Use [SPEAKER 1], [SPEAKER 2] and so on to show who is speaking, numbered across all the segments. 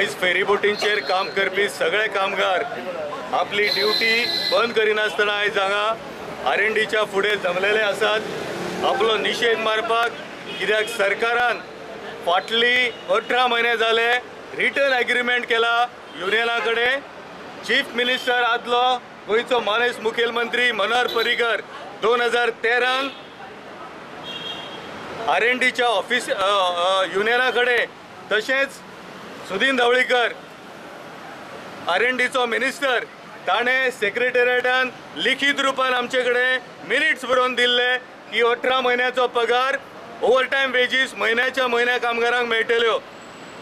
[SPEAKER 1] आयज फेरीबोटींचेर काम करपी सगळे कामगार आपली ड्युटी बंद करिनासतना आयज हांगा आरएनडीच्या फुडें जमलेले आसात आपलो निषेध मारपाक। कित्याक सरकारान फाटली 18 म्हयने जाले रिटर्न एग्रीमेंट केला युनियना कडेन। चीफ मिनिस्टर आदलो गोंयचो मानेस मुखेलमंत्री मनोहर पर्रीकर 2013 आरएनडीच्या ऑफिस युनियना कडेन, तशेंच सुदीन धवळीकर आरएनडीचो मिनिस्टर ताणें सेक्रेटरिएटान लिखीत रुपान आमचे कडेन मिनिट्स बरोवन दिल्ले की 18 म्हयन्याचो पगार ओवरटायम वेजीस म्हयन्याच्या म्हयन्या कामगारांक मेळटल्यो।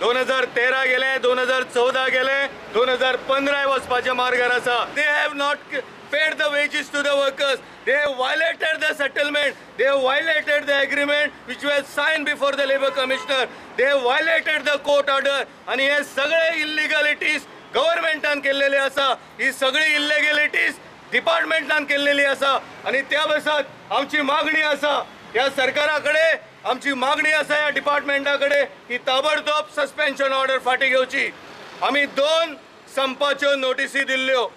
[SPEAKER 1] 2013 गेले, 2014 गेले, 2015 वचपाचे मार्गार आसा। They have not paid the wages to the workers. They have violated the settlement. They have violated the agreement which was signed before the labor commissioner. They have violated the court order. आणि हे सगळे इल्लिगलिटीज गव्हर्नमेंटान केलेले आसा। ही सगळी इल्लिगलिटीज डिपार्टमेंटान केलेली आसा आणि त्या बसत आमची मागणी आसा या सरकाराकडे, आमची मागणी आसा या डिपार्टमेंटाकडे की ताबडतोब सस्पेन्शन ऑर्डर फाटी घेवची। आम्ही 2 संपाच्यो नोटीसी दिल्ल्यो,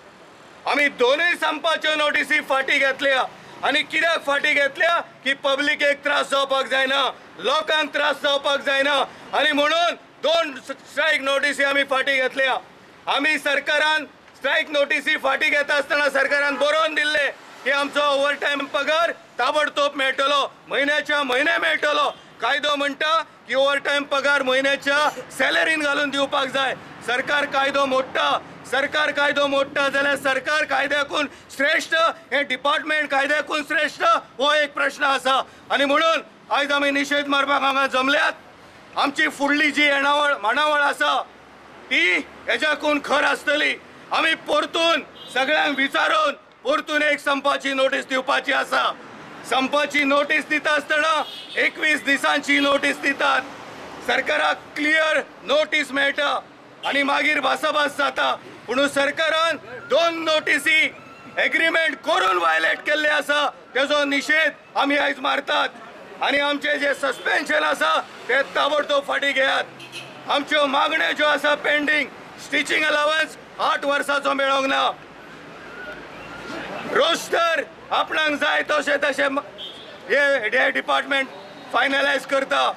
[SPEAKER 1] आम्ही दोनूय संपाच्यो नोटीसी फाटी घेतल्या आणि कित्याक फाटी घेतल्या की पब्लिकेक त्रास जावपाक जायना, लोकांक त्रास जावपाक जायना आणि म्हणून 2 स्ट्रायक नोटीसी आम्ही फाटी घेतल्या। आम्ही सरकारान स्ट्रायक नोटीसी फाटी घेता आसतना सरकारान बरोवन दिल्ले की आमचो ओवरटायम पगार ताबडतोब मेळटलो, म्हयन्याच्या म्हयने मेळटलो। कायदो म्हणटा की ओवरटायम पगार म्हयन्याच्या सॅलरीन घालून दिवपाक जाय। सरकार कायदो मोडटा, सरकार कायदो मोडटा जाल्यार सरकार कायद्याकून श्रेष्ठ हे डिपार्टमेंट कायद्याकून श्रेष्ठ हो एक प्रश्न आसा आणि म्हणून आयज आमी निषेध मारपाक हांगा जमल्यात। आमची फुडली जी मांडावळ आसा ती हेच्याकून खर आसतली। आमी परतून सगळ्यांक विचारून परतून एक संपाची नोटीस दिवपाची आसा। संपाची नोटीस दिता आसतना 21 दिसांची नोटीस दितात, सरकाराक क्लियर नोटीस मेळटा आणि मागीर भासाभास जाता। पूण सरकारान 2 नोटीसी एग्रीमेंट करून वायलेट केल्ले आसा, तेजो निषेध आमी आयज मारतात आणि आमचे जे सस्पेन्शन आसा ते ताबडतोब फाटी घेयात। आमच्यो मागण्यो ज्यो आसा पेंडिंग, स्टिचिंग अलावन्स 8 वर्सांचो मेळोंक ना, रोस्टर आपणाक जाय तशें हे डिपार्टमेंट फायनलायज करता।